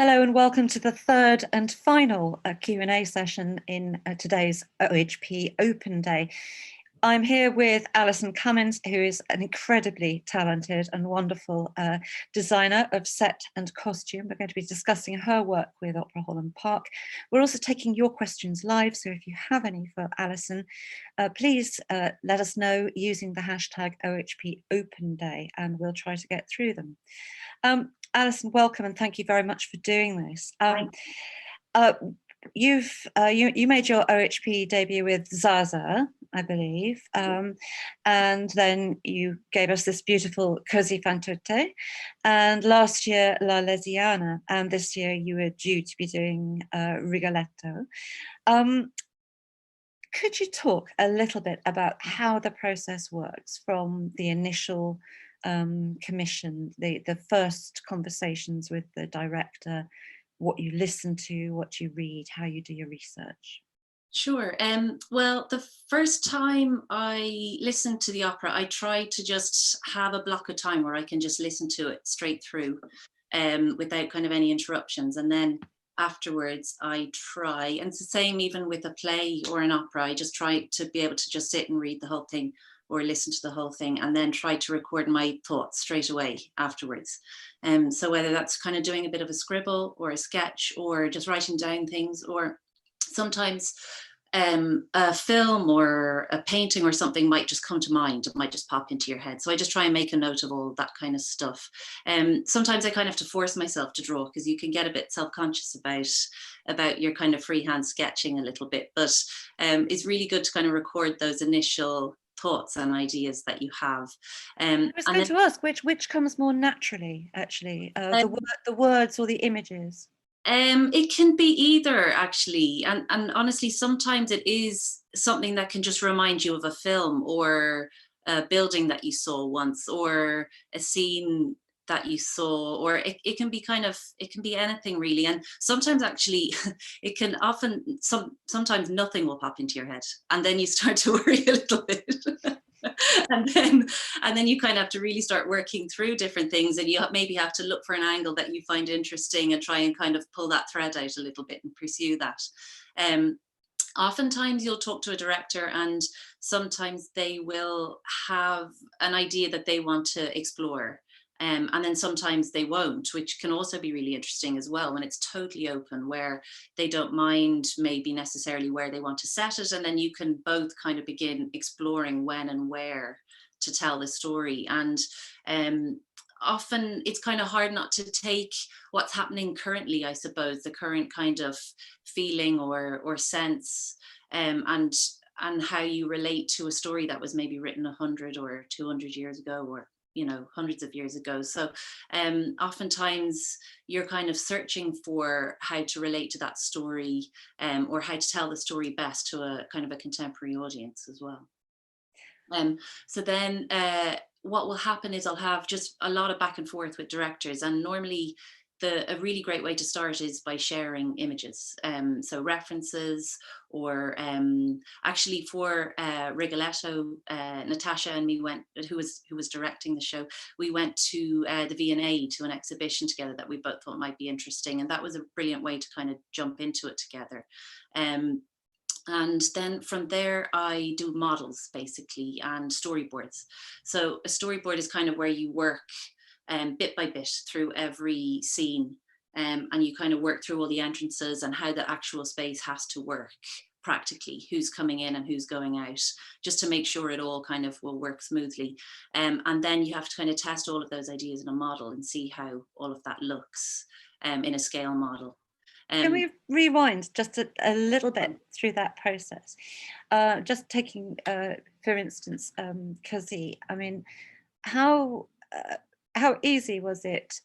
Hello and welcome to the third and final Q&A session in today's OHP Open Day. I'm here with Alyson Cummins, who is an incredibly talented and wonderful designer of set and costume. We're going to be discussing her work with Opera Holland Park. We're also taking your questions live, so if you have any for Alyson, please let us know using the hashtag OHP Open Day, and we'll try to get through them. Alyson, welcome and thank you very much for doing this. You made your OHP debut with Zaza, I believe, and then you gave us this beautiful Così fan tutte, and last year La Lesiana, and this year you were due to be doing Rigoletto. Could you talk a little bit about how the process works from the initial commission, the first conversations with the director, what you listen to, what you read, how you do your research? Sure. Well, the first time I listened to the opera, I tried to just have a block of time where I can just listen to it straight through without kind of any interruptions. And then afterwards I try, and it's the same even with a play or an opera, I just try to be able to just sit and read the whole thing or listen to the whole thing and then try to record my thoughts straight away afterwards. So whether that's kind of doing a bit of a scribble or a sketch or just writing down things, or sometimes a film or a painting or something might just come to mind, it might just pop into your head. So I just try and make a note of all that kind of stuff. Sometimes I kind of have to force myself to draw because you can get a bit self-conscious about your kind of freehand sketching a little bit, but it's really good to kind of record those initial thoughts and ideas that you have. I was going to ask which comes more naturally, actually, the words or the images? It can be either, actually, and honestly sometimes it is something that can just remind you of a film or a building that you saw once or a scene that you saw, or it can be it can be anything really. And sometimes actually it can sometimes nothing will pop into your head and then you start to worry a little bit. and then you kind of have to really start working through different things, and you maybe have to look for an angle that you find interesting and try and kind of pull that thread out a little bit and pursue that. Oftentimes you'll talk to a director and sometimes they will have an idea that they want to explore. And then sometimes they won't, which can also be really interesting as well when it's totally open, where they don't mind maybe necessarily where they want to set it. And then you can both kind of begin exploring when and where to tell the story. And often it's kind of hard not to take what's happening currently, I suppose, the current kind of feeling or sense, and how you relate to a story that was maybe written 100 or 200 years ago, or hundreds of years ago. So oftentimes you're kind of searching for how to relate to that story, or how to tell the story best to a kind of a contemporary audience as well. So then what will happen is I'll have just a lot of back and forth with directors, and normally a really great way to start is by sharing images, so references, or actually for Rigoletto, Natasha and me who was directing the show, we went to the V&A to an exhibition together that we both thought might be interesting, and that was a brilliant way to kind of jump into it together. And then from there, I do models basically and storyboards. So a storyboard is kind of where you work bit by bit through every scene, and you kind of work through all the entrances and how the actual space has to work practically, who's coming in and who's going out, just to make sure it all kind of will work smoothly. And then you have to kind of test all of those ideas in a model and see how all of that looks in a scale model. Can we rewind just a little bit through that process? Just taking, for instance, Così. I mean, how easy was it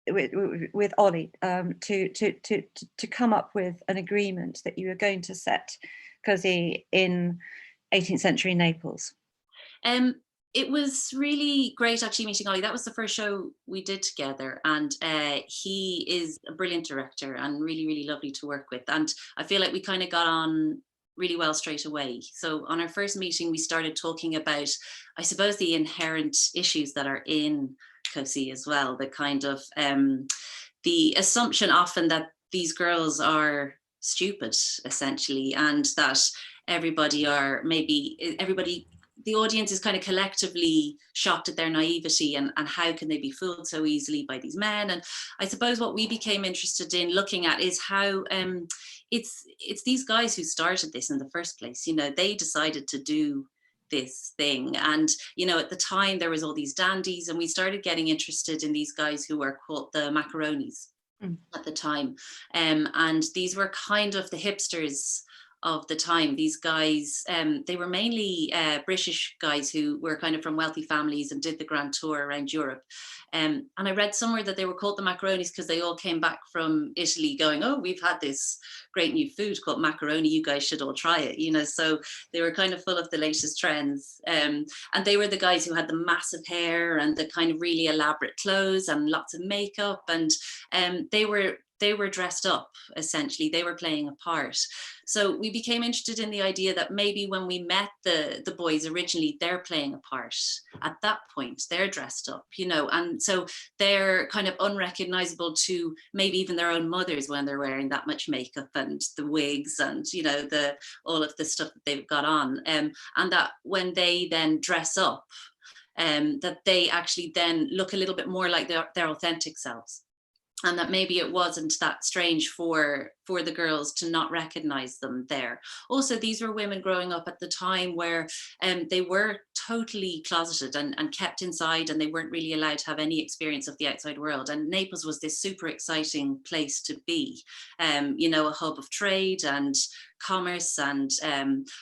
with Ollie to come up with an agreement that you were going to set Così in 18th century Naples? It was really great actually meeting Ollie. That was the first show we did together, and he is a brilliant director and really, really lovely to work with. And I feel like we kind of got on really well straight away. So on our first meeting, we started talking about, I suppose, the inherent issues that are in Cosi as well, the kind of the assumption often that these girls are stupid essentially, and that everybody, the audience is kind of collectively shocked at their naivety, and how can they be fooled so easily by these men. And I suppose what we became interested in looking at is how it's these guys who started this in the first place. You know, they decided to do this thing, and you know, at the time there was all these dandies, and we started getting interested in these guys who were called the macaronis at the time. And these were kind of the hipsters of the time. These guys, they were mainly British guys who were kind of from wealthy families and did the grand tour around Europe. And I read somewhere that they were called the macaronis because they all came back from Italy going, oh, we've had this great new food called macaroni, you guys should all try it, you know. So they were kind of full of the latest trends. And they were the guys who had the massive hair and the kind of really elaborate clothes and lots of makeup. And they were dressed up, essentially. They were playing a part. So we became interested in the idea that maybe when we met the boys originally, they're playing a part. At that point, they're dressed up, you know, and so they're kind of unrecognizable to maybe even their own mothers when they're wearing that much makeup and the wigs and, you know, all of the stuff that they've got on. And that when they then dress up, that they actually then look a little bit more like their authentic selves. And that maybe it wasn't that strange for the girls to not recognize them there. Also, these were women growing up at the time where they were totally closeted and kept inside, and they weren't really allowed to have any experience of the outside world. And Naples was this super exciting place to be, you know, a hub of trade and commerce, and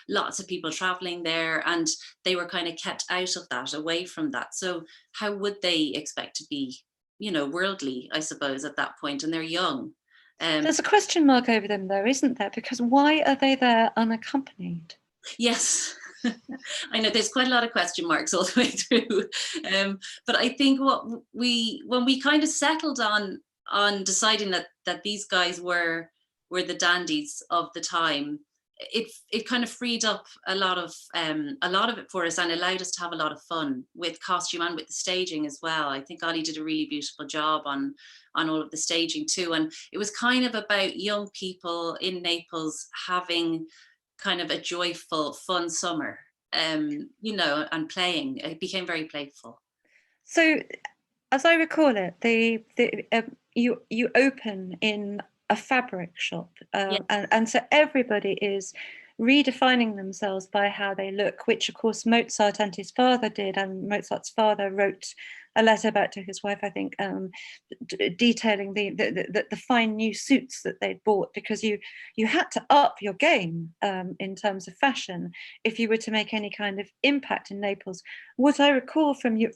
lots of people traveling there, and they were kind of kept out of that, away from that. So how would they expect to be, you know, worldly, I suppose, at that point, and they're young. There's a question mark over them, though, isn't there? Because why are they there unaccompanied? Yes, I know there's quite a lot of question marks all the way through. But I think when we kind of settled on deciding that these guys were the dandies of the time, it kind of freed up a lot of it for us, and allowed us to have a lot of fun with costume and with the staging as well. I think Ollie did a really beautiful job on all of the staging too, and it was kind of about young people in Naples having kind of a joyful, fun summer, you know, and playing. It became very playful. So, as I recall it, you open in a fabric shop, Yeah. and so everybody is redefining themselves by how they look, which of course Mozart and his father did, and Mozart's father wrote a letter back to his wife, I think, detailing the fine new suits that they'd bought, because you had to up your game in terms of fashion if you were to make any kind of impact in Naples. What I recall from your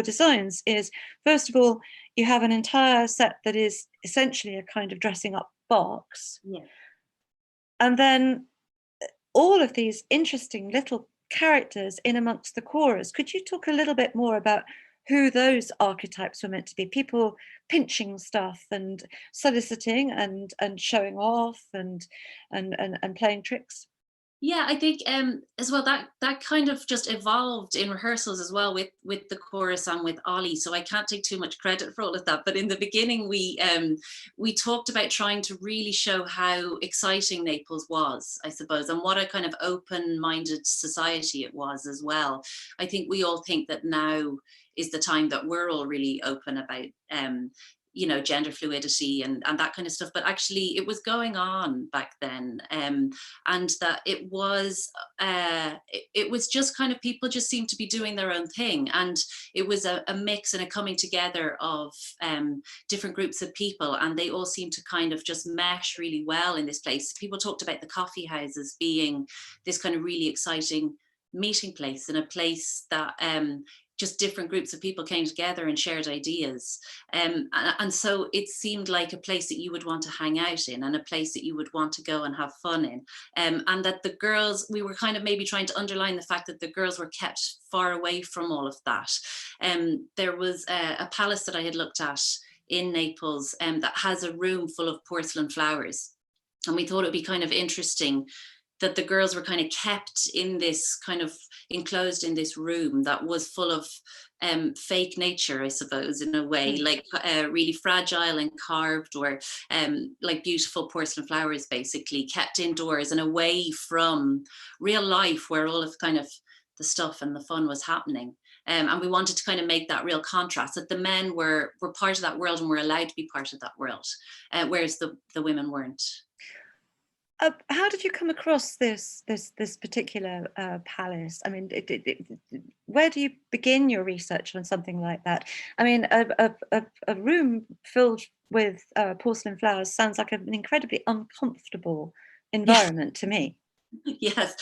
designs is, first of all, you have an entire set that is essentially a kind of dressing up box. Yeah. And then all of these interesting little characters in amongst the chorus. Could you talk a little bit more about who those archetypes were meant to be? People pinching stuff and soliciting and showing off and playing tricks. Yeah, I think as well that kind of just evolved in rehearsals as well with the chorus and with Ollie. So I can't take too much credit for all of that. But in the beginning, we talked about trying to really show how exciting Naples was, I suppose, and what a kind of open-minded society it was as well. I think we all think that now is the time that we're all really open about you know, gender fluidity and that kind of stuff, but actually it was going on back then, and that it was just kind of, people just seemed to be doing their own thing, and it was a mix and a coming together of different groups of people, and they all seemed to kind of just mesh really well in this place. People talked about the coffee houses being this kind of really exciting meeting place, and a place that just different groups of people came together and shared ideas. And so it seemed like a place that you would want to hang out in, and a place that you would want to go and have fun in. And that the girls, we were kind of maybe trying to underline the fact that the girls were kept far away from all of that. There was a palace that I had looked at in Naples that has a room full of porcelain flowers. And we thought it would be kind of interesting that the girls were kind of kept in this kind of enclosed in this room that was full of fake nature, I suppose, in a way, like really fragile and carved, or like beautiful porcelain flowers, basically kept indoors and away from real life, where all of kind of the stuff and the fun was happening. And we wanted to kind of make that real contrast, that the men were part of that world and were allowed to be part of that world, whereas the women weren't. How did you come across this particular palace? I mean, where do you begin your research on something like that? I mean, a room filled with porcelain flowers sounds like an incredibly uncomfortable environment to me. Yes.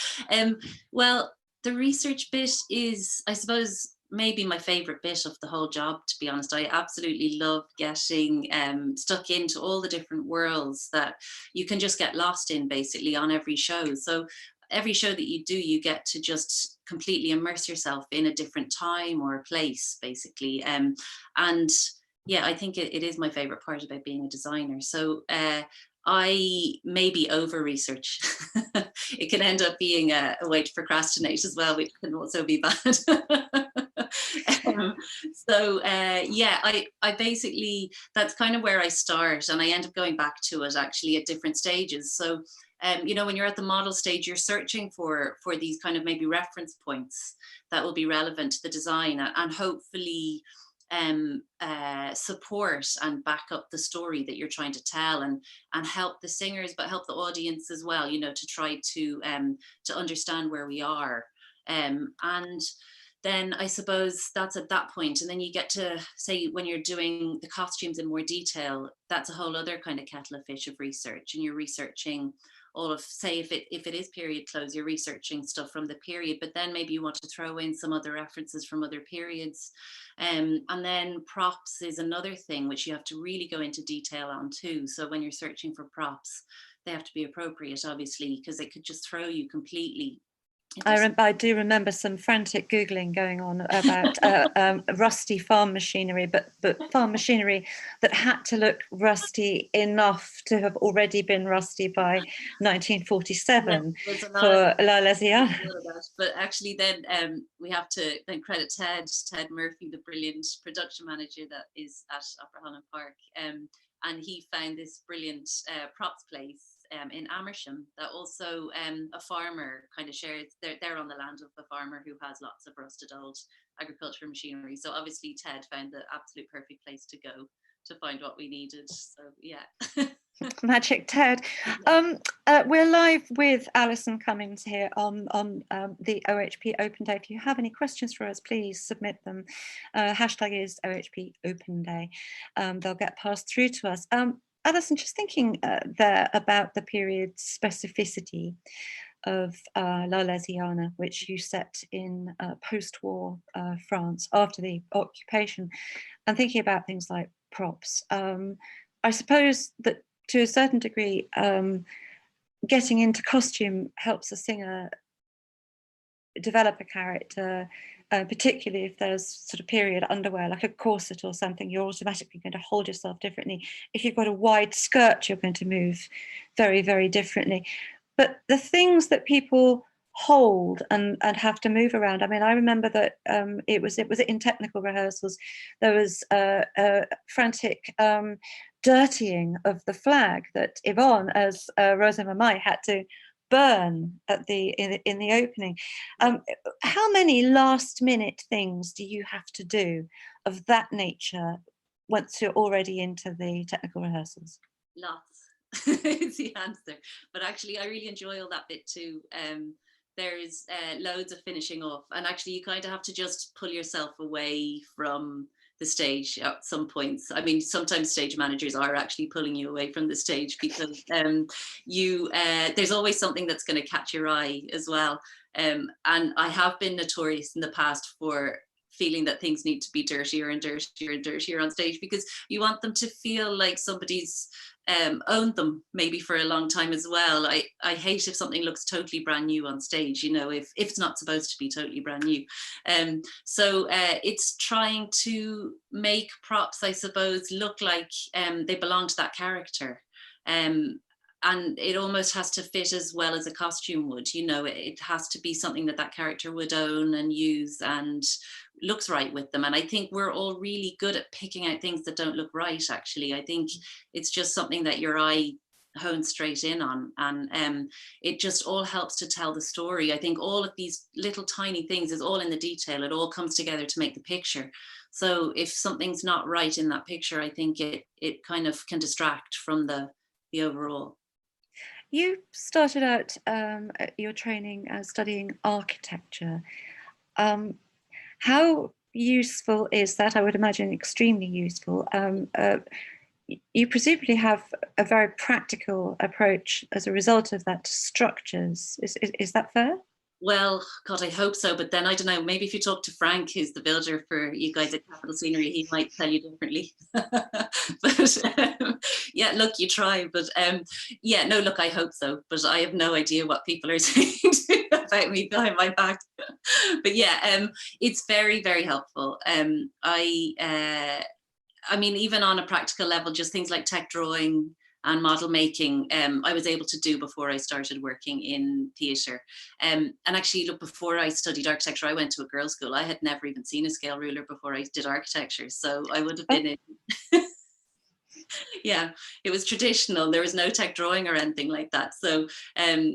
Well, the research bit is, I suppose, maybe my favorite bit of the whole job, to be honest. I absolutely love getting stuck into all the different worlds that you can just get lost in, basically, on every show. So every show that you do, you get to just completely immerse yourself in a different time or place, basically. And yeah, I think it is my favorite part about being a designer. So I maybe over research. It can end up being a way to procrastinate as well, which can also be bad. Yeah, I basically, that's kind of where I start, and I end up going back to it actually at different stages. So you know, when you're at the model stage, you're searching for these kind of maybe reference points that will be relevant to the design, and hopefully support and back up the story that you're trying to tell, and help the singers, but help the audience as well, you know, to try to understand where we are. And then I suppose that's at that point, and then you get to say, when you're doing the costumes in more detail, that's a whole other kind of kettle of fish of research, and you're researching all of, say, if it is period clothes, you're researching stuff from the period, but then maybe you want to throw in some other references from other periods. And then props is another thing which you have to really go into detail on too. So when you're searching for props, they have to be appropriate, obviously, because they could just throw you completely. I do remember some frantic Googling going on about rusty farm machinery, but farm machinery that had to look rusty enough to have already been rusty by 1947 for La Louisiana. But actually then we have to then credit Ted Murphy, the brilliant production manager that is at Opera Holland Park. And he found this brilliant props place in Amersham that also a farmer kind of shares. They're on the land of a farmer who has lots of rusted old agricultural machinery. So obviously Ted found the absolute perfect place to go to find what we needed. So yeah. Magic Ted. We're live with Alyson Cummins here on the OHP Open Day. If you have any questions for us, please submit them. Hashtag is OHP Open Day. They'll get passed through to us. Alyson, just thinking there about the period specificity of La Louisiana, which you set in post-war France after the occupation, and thinking about things like props. I suppose that to a certain degree, getting into costume helps a singer develop a character, particularly if there's sort of period underwear, like a corset or something. You're automatically going to hold yourself differently. If you've got a wide skirt, you're going to move very, very differently. But the things that people hold and have to move around. I mean, I remember that it was in technical rehearsals, there was frantic dirtying of the flag that Yvonne, as Rosa Mamai, had to burn at in the opening. How many last minute things do you have to do of that nature once you're already into the technical rehearsals? Lots. Is the answer. But actually I really enjoy all that bit too. There's loads of finishing off, and actually you kind of have to just pull yourself away from the stage at some points. I mean, sometimes stage managers are actually pulling you away from the stage, because there's always something that's going to catch your eye as well. And I have been notorious in the past for feeling that things need to be dirtier and dirtier and dirtier on stage, because you want them to feel like somebody's owned them maybe for a long time as well. I hate if something looks totally brand new on stage, you know, if it's not supposed to be totally brand new. So it's trying to make props, I suppose, look like they belong to that character. and it almost has to fit as well as a costume would, you know, it has to be something that that character would own and use and looks right with them. And I think we're all really good at picking out things that don't look right, actually. I think it's just something that your eye hones straight in on, and it just all helps to tell the story. I think all of these little tiny things is all in the detail. It all comes together to make the picture. So if something's not right in that picture, I think it kind of can distract from the overall. You started out your training studying architecture. How useful is that? I would imagine extremely useful. You presumably have a very practical approach as a result of that to structures. Is that fair? Well, God, I hope so. But then I don't know, maybe if you talk to Frank, who's the builder for you guys at Capital Scenery, he might tell you differently. But yeah, look, you try. But yeah, no, look, I hope so. But I have no idea what people are saying about me behind my back. But yeah, it's very, very helpful. I mean, even on a practical level, just things like tech drawing and model making, I was able to do before I started working in theatre. And actually, look, before I studied architecture, I went to a girls' school. I had never even seen a scale ruler before I did architecture. So I would have been in, yeah, it was traditional. There was no tech drawing or anything like that. So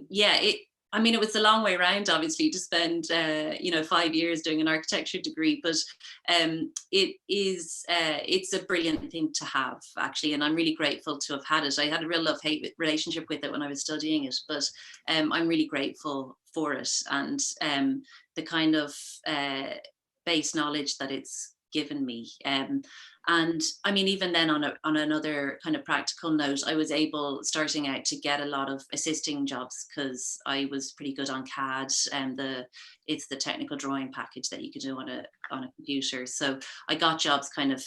yeah, I mean, it was a long way around, obviously, to spend, 5 years doing an architecture degree, but it's a brilliant thing to have, actually, and I'm really grateful to have had it. I had a real love-hate relationship with it when I was studying it, but I'm really grateful for it, and the kind of base knowledge that it's given me. And I mean, even then on another kind of practical note, I was able, starting out, to get a lot of assisting jobs because I was pretty good on CAD, and it's the technical drawing package that you could do on a computer. So I got jobs kind of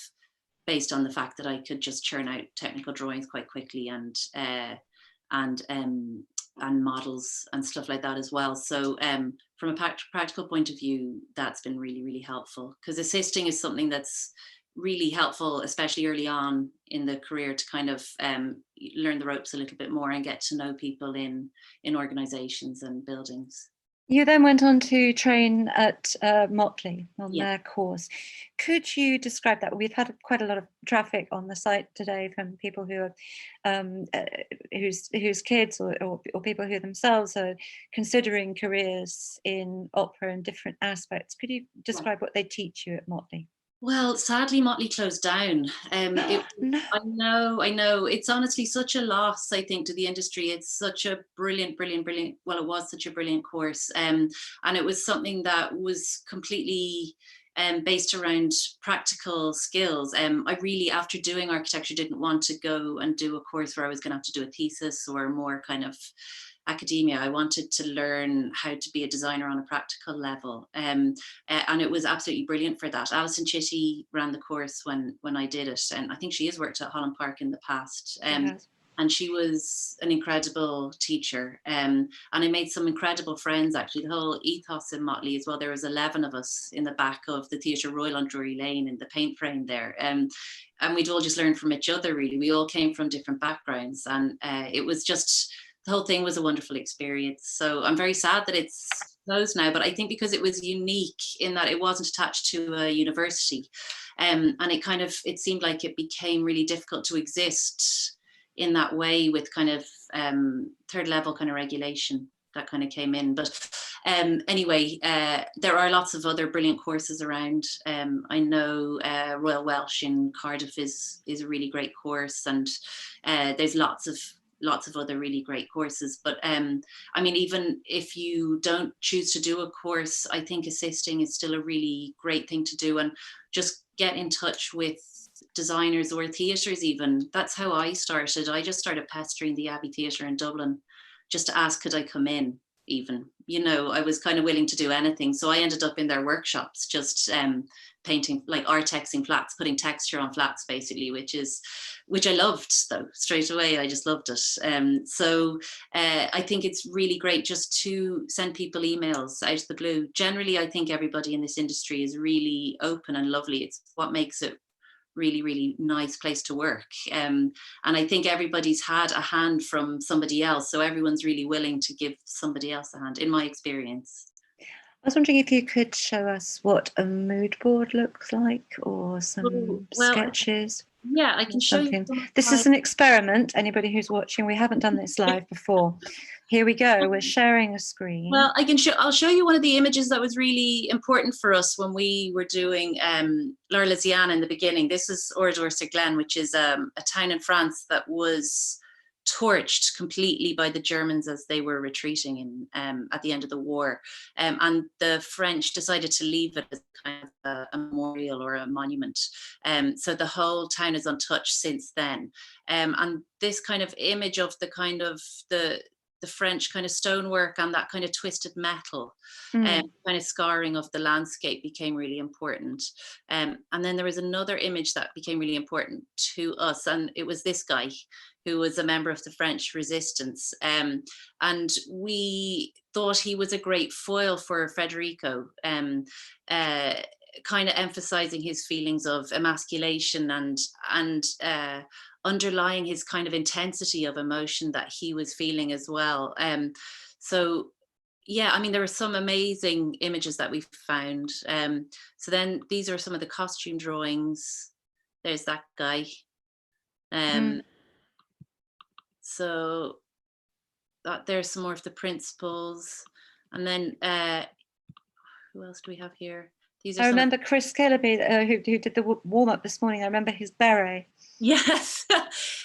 based on the fact that I could just churn out technical drawings quite quickly, and models and stuff like that as well. So from a practical point of view, that's been really, really helpful, because assisting is something that's really helpful, especially early on in the career, to kind of learn the ropes a little bit more and get to know people in organizations and buildings. You then went on to train at Motley on Yeah. their course. Could you describe that? We've had quite a lot of traffic on the site today from people who are whose kids or people who themselves are considering careers in opera in different aspects. Could you describe what they teach you at Motley? Well, sadly, Motley closed down. No. I know. It's honestly such a loss, I think, to the industry. It's such a brilliant, brilliant, brilliant. Well, it was such a brilliant course, and it was something that was completely based around practical skills. I really, after doing architecture, didn't want to go and do a course where I was going to have to do a thesis or more kind of academia. I wanted to learn how to be a designer on a practical level, and it was absolutely brilliant for that. Alyson ran the course when I did it, and I think she has worked at Holland Park in the past. And she was an incredible teacher, and I made some incredible friends, actually. The whole ethos in Motley as well, there was 11 of us in the back of the Theatre Royal on Drury Lane in the paint frame there, and we'd all just learn from each other, really. We all came from different backgrounds, and it was just, the whole thing was a wonderful experience. So I'm very sad that it's closed now, but I think because it was unique in that it wasn't attached to a university, and it seemed like it became really difficult to exist in that way with kind of third level kind of regulation that kind of came in. But anyway, there are lots of other brilliant courses around. I know Royal Welsh in Cardiff is a really great course, and there's lots of other really great courses. But I mean, even if you don't choose to do a course, I think assisting is still a really great thing to do, and just get in touch with designers or theatres even. That's how I started. I just started pestering the Abbey Theatre in Dublin just to ask, could I come in even? I was kind of willing to do anything. So I ended up in their workshops, just painting, like artexing flats, putting texture on flats basically, which I loved though, straight away. I just loved it. So I think it's really great just to send people emails out of the blue. Generally, I think everybody in this industry is really open and lovely. It's what makes it really, really nice place to work. And I think everybody's had a hand from somebody else. So everyone's really willing to give somebody else a hand, in my experience. I was wondering if you could show us what a mood board looks like, or some Well, sketches. yeah, I can show you Something. some of This is an experiment. Anybody who's watching, we haven't done this live before. Here we go. We're sharing a screen. Well, I'll show you one of the images that was really important for us when we were doing L'Arlésienne in the beginning. This is Oradour-sur-Glane, which is a town in France that was torched completely by the Germans as they were retreating in, at the end of the war. And the French decided to leave it as kind of a memorial or a monument. So the whole town is untouched since then. And this kind of image of the kind of the French kind of stonework and that kind of twisted metal, kind of scarring of the landscape became really important. And then there was another image that became really important to us, and it was this guy who was a member of the French resistance. And we thought he was a great foil for Federico, kind of emphasizing his feelings of emasculation and underlying his kind of intensity of emotion that he was feeling as well. So yeah, I mean, there were some amazing images that we found. So then these are some of the costume drawings. There's that guy. So there's some more of the principles. And then who else do we have here? These are I remember Chris Kellerby, who did the warm-up this morning. I remember his beret. Yes,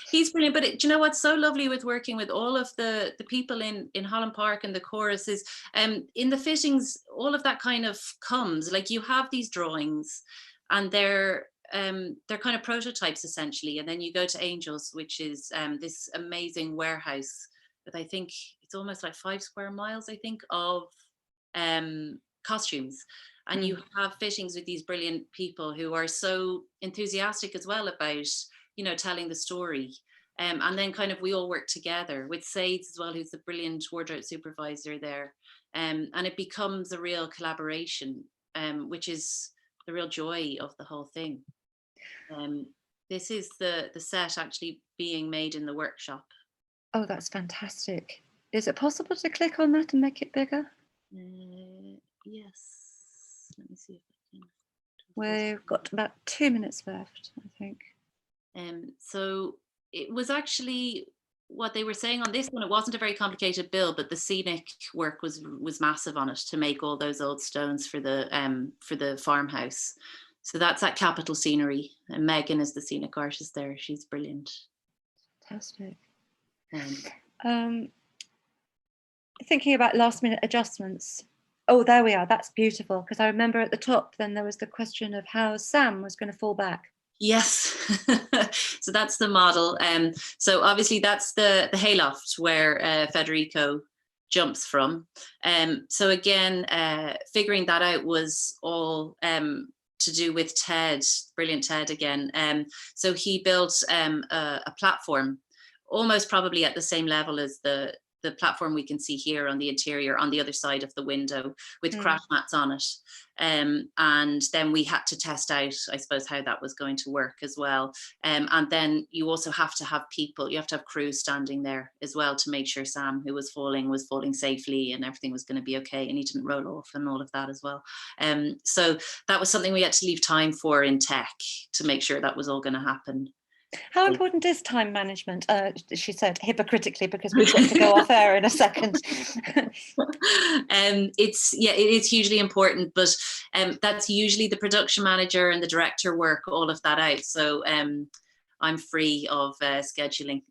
he's brilliant. But do you know what's so lovely with working with all of the people in Holland Park and the chorus is in the fittings, all of that kind of comes. Like, you have these drawings and they're kind of prototypes essentially. And then you go to Angels, which is this amazing warehouse with, I think it's almost like 5 square miles, I think, of costumes. And you have fittings with these brilliant people who are so enthusiastic as well about, you know, telling the story. And then kind of we all work together with Sades as well, who's the brilliant wardrobe supervisor there. And it becomes a real collaboration, which is the real joy of the whole thing. This is the set actually being made in the workshop. Oh, that's fantastic. Is it possible to click on that and make it bigger? Yes. Let me see if I can. We've got about 2 minutes left, I think. So it was actually what they were saying on this one. It wasn't a very complicated build, but the scenic work was massive on it to make all those old stones for the farmhouse. So that's at Capital Scenery, and Megan is the scenic artist there. She's brilliant. Fantastic. Thinking about last minute adjustments. Oh, there we are. That's beautiful. Because I remember at the top, then there was the question of how Sam was going to fall back. Yes. So that's the model. So obviously that's the hayloft where Federico jumps from. So again, figuring that out was all to do with Ted, brilliant Ted again. So he built a platform, almost probably at the same level as the platform we can see here on the interior on the other side of the window with crash mats on it. And then we had to test out, I suppose, how that was going to work as well. And then you also have to have people, you have to have crew standing there as well to make sure Sam, who was falling safely and everything was going to be okay and he didn't roll off and all of that as well. So that was something we had to leave time for in tech to make sure that was all going to happen. How important is time management? She said hypocritically, because we've got to go off air in a second. It is hugely important, but that's usually the production manager and the director work all of that out. So I'm free of scheduling.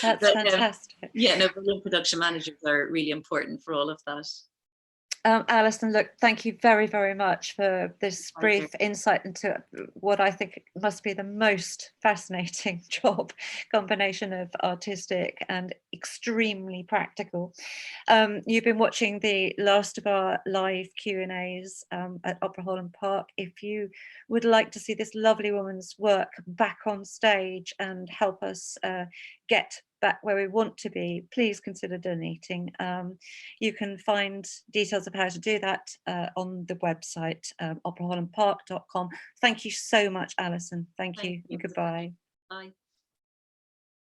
That's fantastic. Brilliant production managers are really important for all of that. Alyson, look, thank you very, very much for this brief insight into what I think must be the most fascinating job, combination of artistic and extremely practical. You've been watching the last of our live Q&As at Opera Holland Park. If you would like to see this lovely woman's work back on stage and help us get back where we want to be, please consider donating. You can find details of how to do that on the website, operahollandpark.com. Thank you so much, Alyson. Thank Thank you you. and goodbye. Bye.